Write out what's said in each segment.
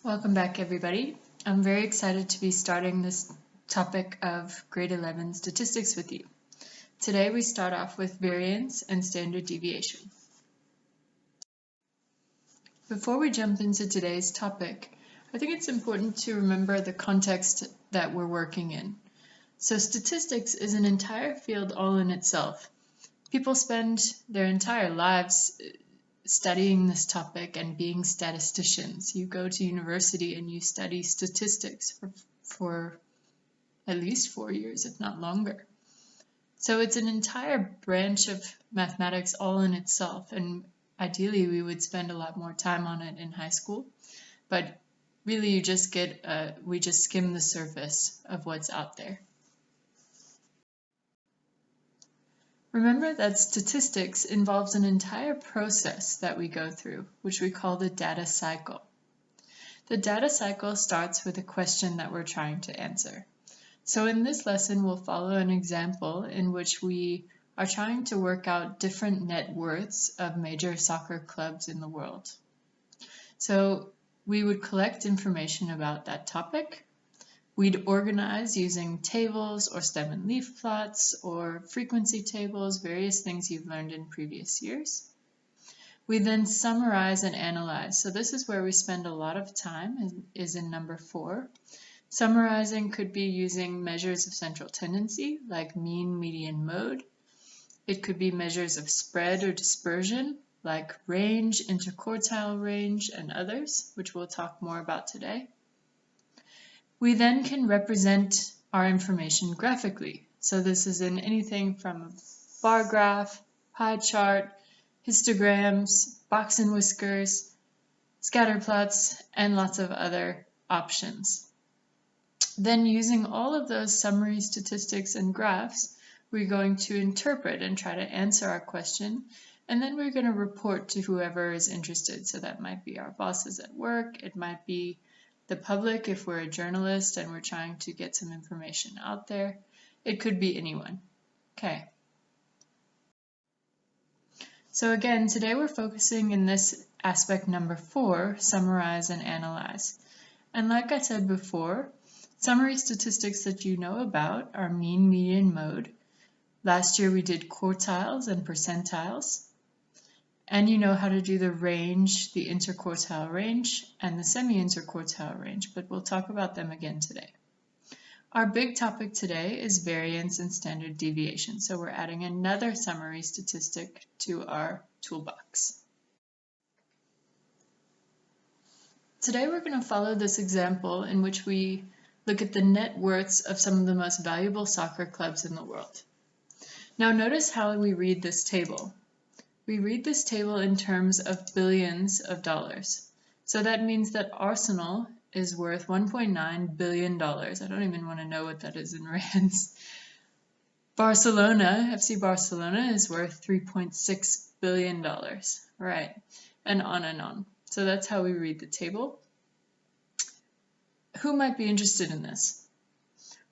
Welcome back, everybody. I'm very excited to be starting this topic of grade 11 statistics with you. Today we start off with variance and standard deviation. Before we jump into today's topic, I think it's important to remember the context that we're working in. So statistics is an entire field all in itself. People spend their entire lives studying this topic and being statisticians. You go to university and you study statistics for at least 4 years, if not longer. So it's an entire branch of mathematics all in itself, and ideally we would spend a lot more time on it in high school, but really we just skim the surface of what's out there. Remember that statistics involves an entire process that we go through, which we call the data cycle. The data cycle starts with a question that we're trying to answer. So in this lesson, we'll follow an example in which we are trying to work out different net worths of major soccer clubs in the world. So we would collect information about that topic. We'd organize using tables or stem and leaf plots or frequency tables, various things you've learned in previous years. We then summarize and analyze. So this is where we spend a lot of time, is in number 4. Summarizing could be using measures of central tendency, like mean, median, mode. It could be measures of spread or dispersion, like range, interquartile range, and others, which we'll talk more about today. We then can represent our information graphically. So this is in anything from a bar graph, pie chart, histograms, box and whiskers, scatter plots, and lots of other options. Then using all of those summary statistics and graphs, we're going to interpret and try to answer our question, and then we're going to report to whoever is interested. So that might be our bosses at work, it might be the public if we're a journalist and we're trying to get some information out there. It could be anyone. Okay. So again, today we're focusing in this aspect number 4, summarize and analyze. And like I said before, summary statistics that you know about are mean, median, mode. Last year we did quartiles and percentiles. And you know how to do the range, the interquartile range, and the semi-interquartile range, but we'll talk about them again today. Our big topic today is variance and standard deviation, so we're adding another summary statistic to our toolbox. Today we're going to follow this example in which we look at the net worths of some of the most valuable soccer clubs in the world. Now notice how we read this table. We read this table in terms of billions of dollars. So that means that Arsenal is worth $1.9 billion. I don't even want to know what that is in rands. Barcelona, FC Barcelona, is worth $3.6 billion. Right, and on and on. So that's how we read the table. Who might be interested in this?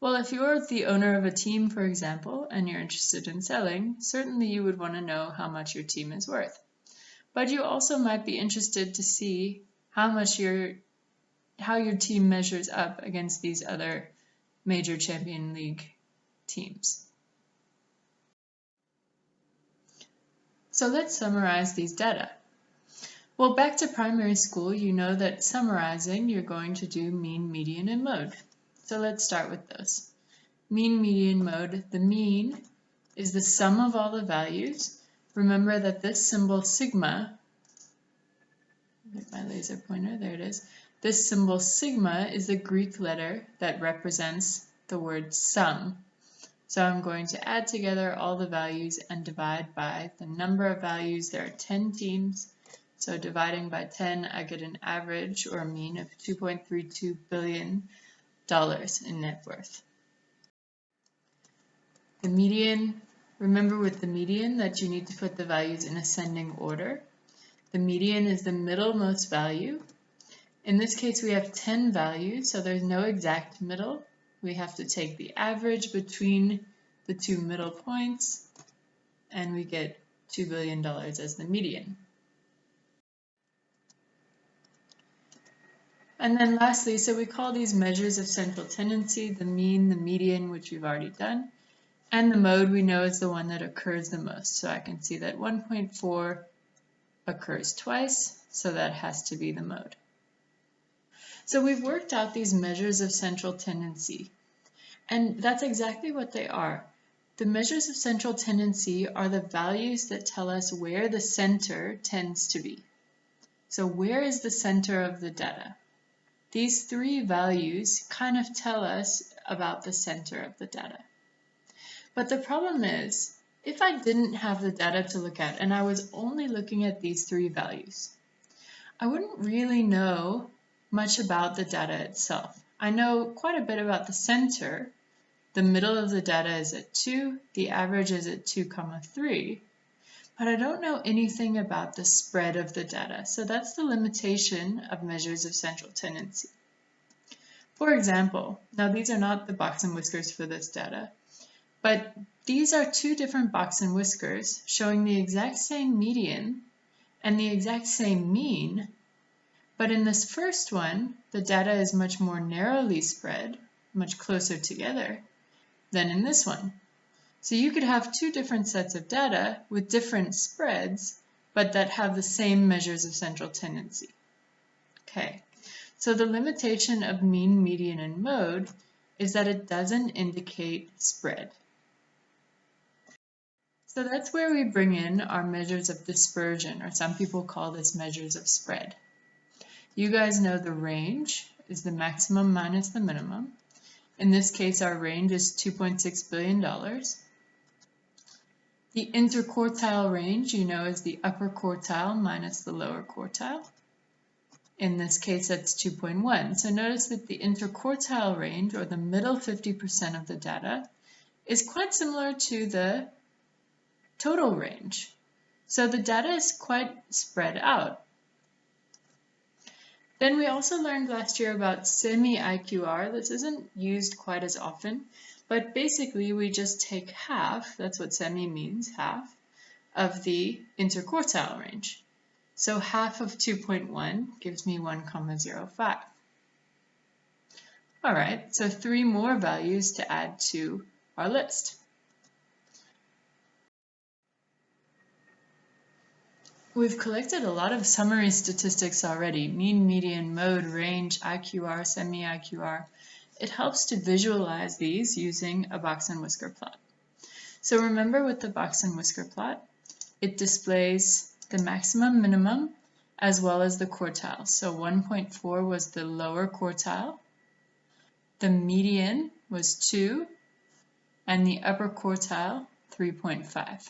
Well, if you're the owner of a team, for example, and you're interested in selling, certainly you would want to know how much your team is worth. But you also might be interested to see how your team measures up against these other major Champions League teams. So let's summarize these data. Well, back to primary school, you know that summarizing, you're going to do mean, median, and mode. So let's start with those. Mean, median, mode. The mean is the sum of all the values. Remember that this symbol sigma, get my laser pointer, there it is. This symbol sigma is the Greek letter that represents the word sum. So I'm going to add together all the values and divide by the number of values. There are 10 teams. So dividing by 10, I get an average or a mean of $2.32 billion in net worth. The median, remember with the median that you need to put the values in ascending order. The median is the middlemost value. In this case, we have 10 values, so there's no exact middle. We have to take the average between the two middle points, and we get $2 billion as the median. And then lastly, so we call these measures of central tendency the mean, the median, which we've already done, and the mode we know is the one that occurs the most. So I can see that 1.4 occurs twice, so that has to be the mode. So we've worked out these measures of central tendency, and that's exactly what they are. The measures of central tendency are the values that tell us where the center tends to be. So where is the center of the data? These three values kind of tell us about the center of the data. But the problem is, if I didn't have the data to look at and I was only looking at these three values, I wouldn't really know much about the data itself. I know quite a bit about the center. The middle of the data is at 2, the average is at 2,3, but I don't know anything about the spread of the data. So that's the limitation of measures of central tendency. For example, now these are not the box and whiskers for this data, but these are two different box and whiskers showing the exact same median and the exact same mean, but in this first one, the data is much more narrowly spread, much closer together, than in this one. So you could have two different sets of data with different spreads, but that have the same measures of central tendency. Okay, so the limitation of mean, median, and mode is that it doesn't indicate spread. So that's where we bring in our measures of dispersion, or some people call this measures of spread. You guys know the range is the maximum minus the minimum. In this case, our range is $2.6 billion. The interquartile range, you know, is the upper quartile minus the lower quartile. In this case, that's 2.1. So notice that the interquartile range, or the middle 50% of the data, is quite similar to the total range. So the data is quite spread out. Then we also learned last year about semi-IQR. This isn't used quite as often, but basically we just take half, that's what semi means, half, of the interquartile range. So half of 2.1 gives me 1,05. All right, so 3 more values to add to our list. We've collected a lot of summary statistics already: mean, median, mode, range, IQR, semi-IQR. It helps to visualize these using a box and whisker plot. So remember, with the box and whisker plot, it displays the maximum, minimum, as well as the quartiles. So 1.4 was the lower quartile, the median was 2, and the upper quartile, 3.5.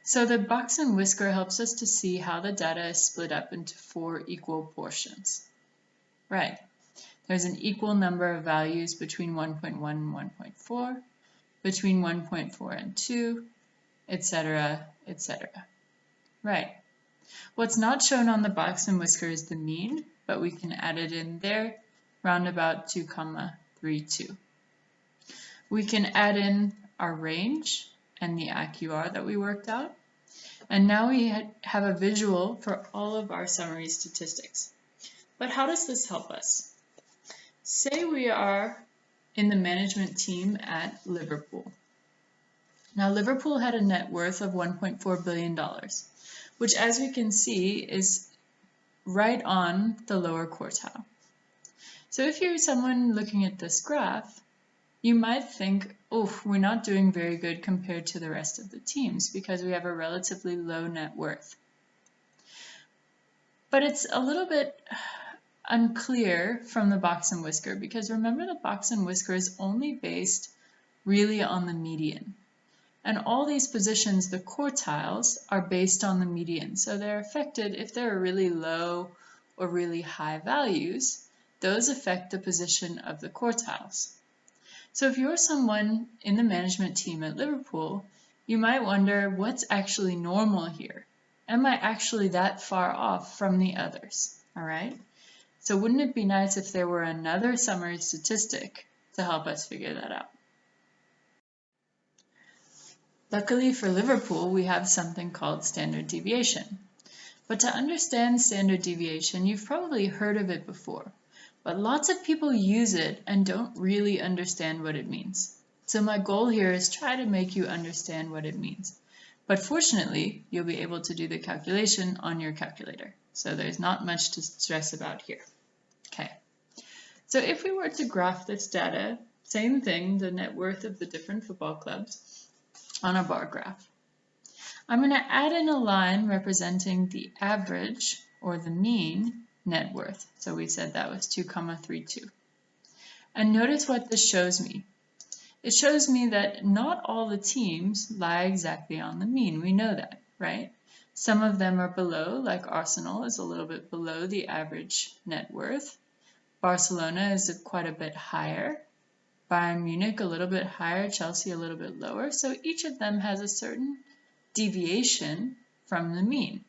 So the box and whisker helps us to see how the data is split up into 4 equal portions. Right, there's an equal number of values between 1.1 and 1.4, between 1.4 and 2, etc., etc. Right. What's not shown on the box and whisker is the mean, but we can add it in there, round about 2,32. We can add in our range and the IQR that we worked out. And now we have a visual for all of our summary statistics. But how does this help us? Say we are in the management team at Liverpool. Now Liverpool had a net worth of $1.4 billion, which, as we can see, is right on the lower quartile. So if you're someone looking at this graph, you might think, oh, we're not doing very good compared to the rest of the teams because we have a relatively low net worth. But it's a little bit unclear from the box and whisker, because remember, the box and whisker is only based really on the median. And all these positions, the quartiles, are based on the median. So they're affected if there are really low or really high values. Those affect the position of the quartiles. So if you're someone in the management team at Liverpool, you might wonder, what's actually normal here? Am I actually that far off from the others? All right. So wouldn't it be nice if there were another summary statistic to help us figure that out? Luckily for Liverpool, we have something called standard deviation. But to understand standard deviation, you've probably heard of it before, but lots of people use it and don't really understand what it means. So my goal here is try to make you understand what it means. But fortunately, you'll be able to do the calculation on your calculator. So there's not much to stress about here. Okay. So if we were to graph this data, same thing, the net worth of the different football clubs on a bar graph. I'm going to add in a line representing the average or the mean net worth. So we said that was 2,32. And notice what this shows me. It shows me that not all the teams lie exactly on the mean. We know that, right? Some of them are below, like Arsenal is a little bit below the average net worth. Barcelona is quite a bit higher. Bayern Munich a little bit higher, Chelsea a little bit lower. So each of them has a certain deviation from the mean.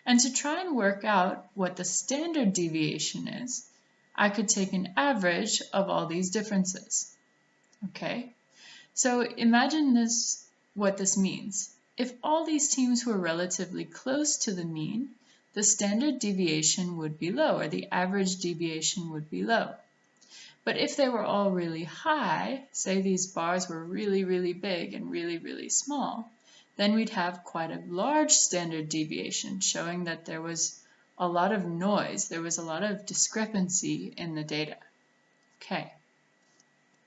And to try and work out what the standard deviation is, I could take an average of all these differences. Okay, so imagine this, what this means. If all these teams were relatively close to the mean, the standard deviation would be low, or the average deviation would be low. But if they were all really high, say these bars were really, really big and really, really small, then we'd have quite a large standard deviation, showing that there was a lot of noise, there was a lot of discrepancy in the data. Okay,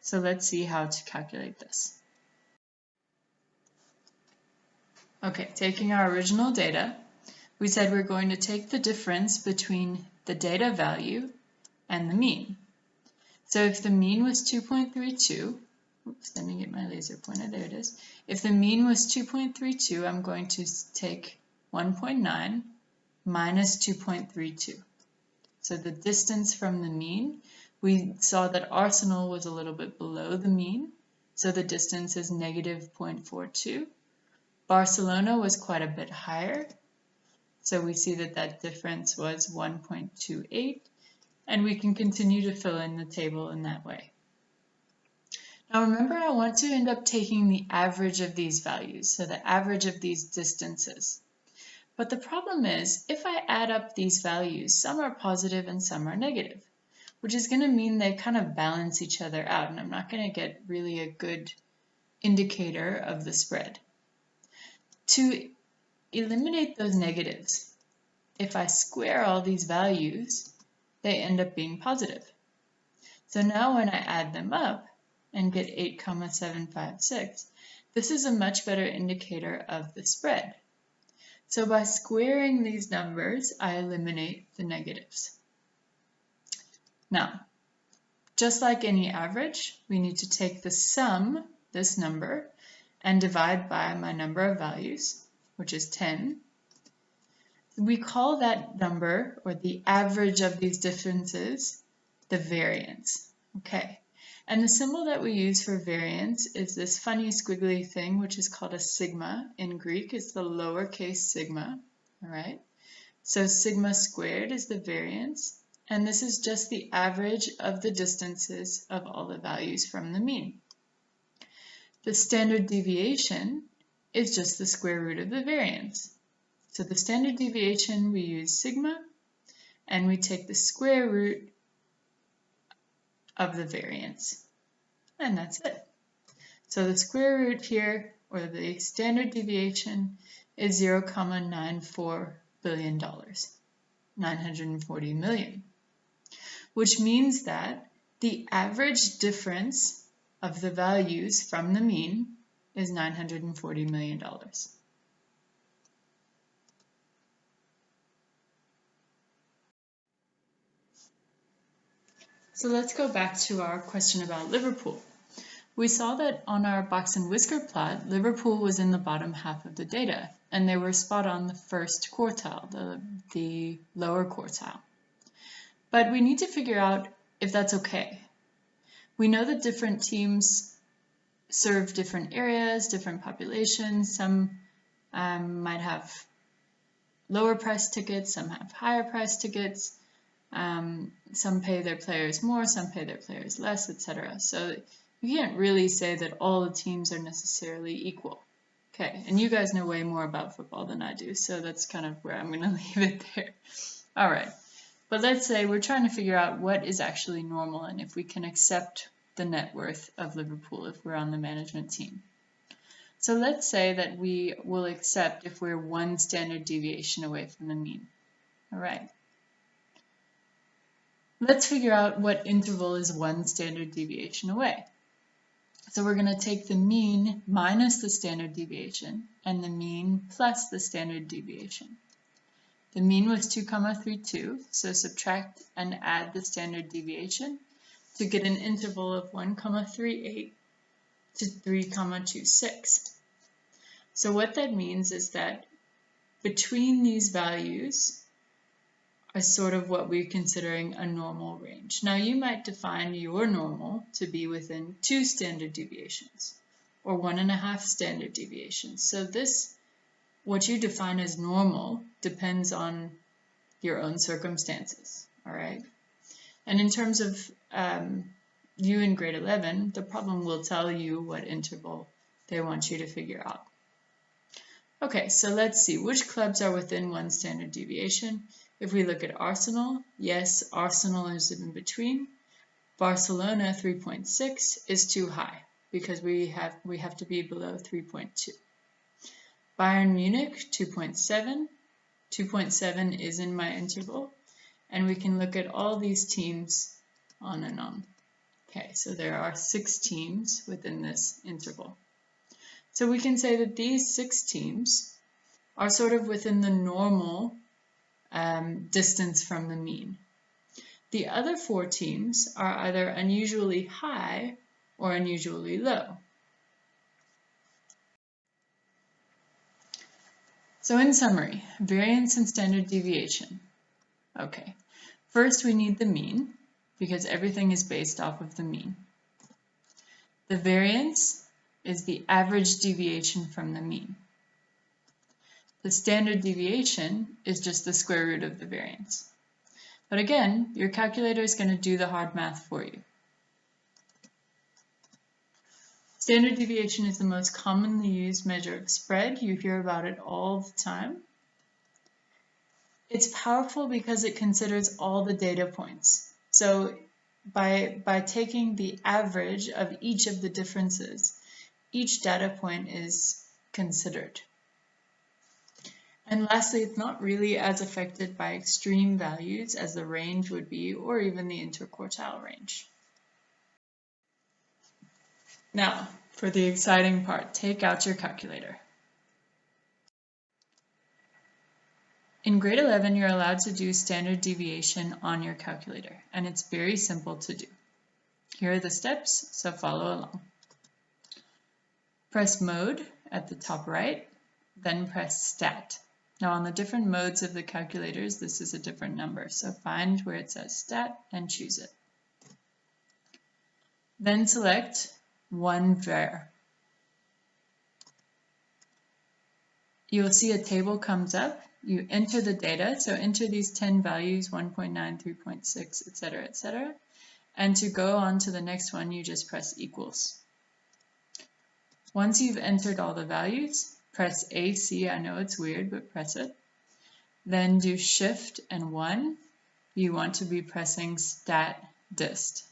so let's see how to calculate this. Okay, taking our original data, we said we're going to take the difference between the data value and the mean. So if the mean was 2.32, oops, let me get my laser pointer, there it is. If the mean was 2.32, I'm going to take 1.9 minus 2.32. So the distance from the mean, we saw that Arsenal was a little bit below the mean, so the distance is negative 0.42. Barcelona was quite a bit higher, so we see that that difference was 1.28, and we can continue to fill in the table in that way. Now remember, I want to end up taking the average of these values, so the average of these distances. But the problem is, if I add up these values, some are positive and some are negative, which is going to mean they kind of balance each other out, and I'm not going to get really a good indicator of the spread. To eliminate those negatives, if I square all these values, they end up being positive. So now when I add them up and get 8,756, this is a much better indicator of the spread. So by squaring these numbers, I eliminate the negatives. Now, just like any average, we need to take the sum, this number, and divide by my number of values, which is 10. We call that number, or the average of these differences, the variance. Okay, and the symbol that we use for variance is this funny squiggly thing, which is called a sigma in Greek. It's the lowercase sigma, all right? So sigma squared is the variance, and this is just the average of the distances of all the values from the mean. The standard deviation is just the square root of the variance. So the standard deviation, we use sigma, and we take the square root of the variance. And that's it. So the square root here, or the standard deviation, is 0.94 billion dollars, 940 million, which means that the average difference of the values from the mean is $940 million. So let's go back to our question about Liverpool. We saw that on our box and whisker plot, Liverpool was in the bottom half of the data, and they were spot on the first quartile, the lower quartile. But we need to figure out if that's okay. We know that different teams serve different areas, different populations. Some might have lower price tickets, some have higher price tickets. Some pay their players more, some pay their players less, etc. So you can't really say that all the teams are necessarily equal. Okay, and you guys know way more about football than I do, so that's kind of where I'm going to leave it there. All right, but let's say we're trying to figure out what is actually normal and if we can accept the net worth of Liverpool if we're on the management team. So let's say that we will accept if we're 1 standard deviation away from the mean. All right. Let's figure out what interval is 1 standard deviation away. So we're going to take the mean minus the standard deviation and the mean plus the standard deviation. The mean was 2,32, so subtract and add the standard deviation to get an interval of 1,38 to 3,26. So what that means is that between these values are sort of what we're considering a normal range. Now you might define your normal to be within 2 standard deviations or 1.5 standard deviations. So this, what you define as normal, depends on your own circumstances, all right? And in terms of you in grade 11, the problem will tell you what interval they want you to figure out. Okay, so let's see, which clubs are within 1 standard deviation? If we look at Arsenal, yes, Arsenal is in between. Barcelona 3.6 is too high because we have to be below 3.2. Bayern Munich 2.7. 2.7 is in my interval, and we can look at all these teams on and on. Okay, so there are 6 teams within this interval. So we can say that these 6 teams are sort of within the normal distance from the mean. The other 4 teams are either unusually high or unusually low. So in summary, variance and standard deviation. Okay, first we need the mean because everything is based off of the mean. The variance is the average deviation from the mean. The standard deviation is just the square root of the variance. But again, your calculator is going to do the hard math for you. Standard deviation is the most commonly used measure of spread. You hear about it all the time. It's powerful because it considers all the data points. So by taking the average of each of the differences, each data point is considered. And lastly, it's not really as affected by extreme values as the range would be, or even the interquartile range. Now, for the exciting part, take out your calculator. In grade 11, you're allowed to do standard deviation on your calculator, and it's very simple to do. Here are the steps, so follow along. Press mode at the top right, then press stat. Now on the different modes of the calculators, this is a different number, so find where it says stat and choose it. Then select 1 var. You will see a table comes up. You enter the data, so enter these 10 values, 1.9, 3.6, etc., etc. And to go on to the next one, you just press equals. Once you've entered all the values, press AC. I know it's weird, but press it. Then do Shift and 1. You want to be pressing stat dist.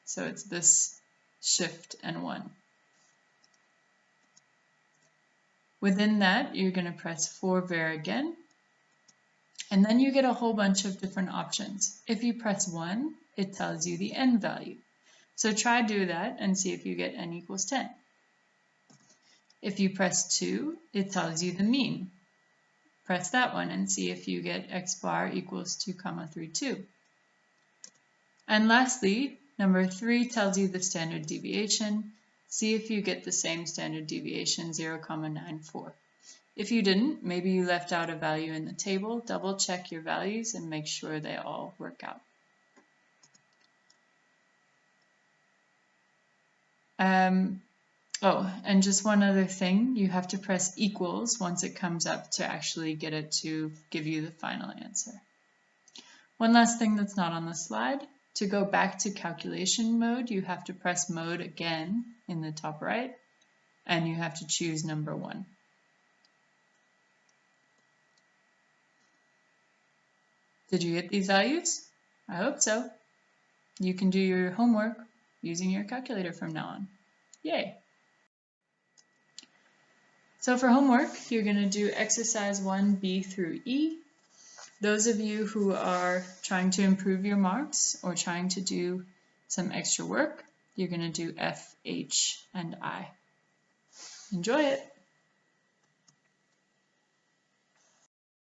So it's this Shift and 1. Within that, you're going to press 4 var again. And then you get a whole bunch of different options. If you press 1, it tells you the n value. So try do that and see if you get n equals 10. If you press 2, it tells you the mean. Press that one and see if you get x bar equals 2,32. And lastly, number 3 tells you the standard deviation. See if you get the same standard deviation, 0,94. If you didn't, maybe you left out a value in the table. Double check your values and make sure they all work out. Oh, and just one other thing, you have to press equals once it comes up to actually get it to give you the final answer. One last thing that's not on the slide, to go back to calculation mode, you have to press mode again in the top right, and you have to choose number 1. Did you get these values? I hope so. You can do your homework using your calculator from now on. Yay! So for homework, you're going to do exercise 1B through E. Those of you who are trying to improve your marks or trying to do some extra work, you're going to do F, H, and I. Enjoy it!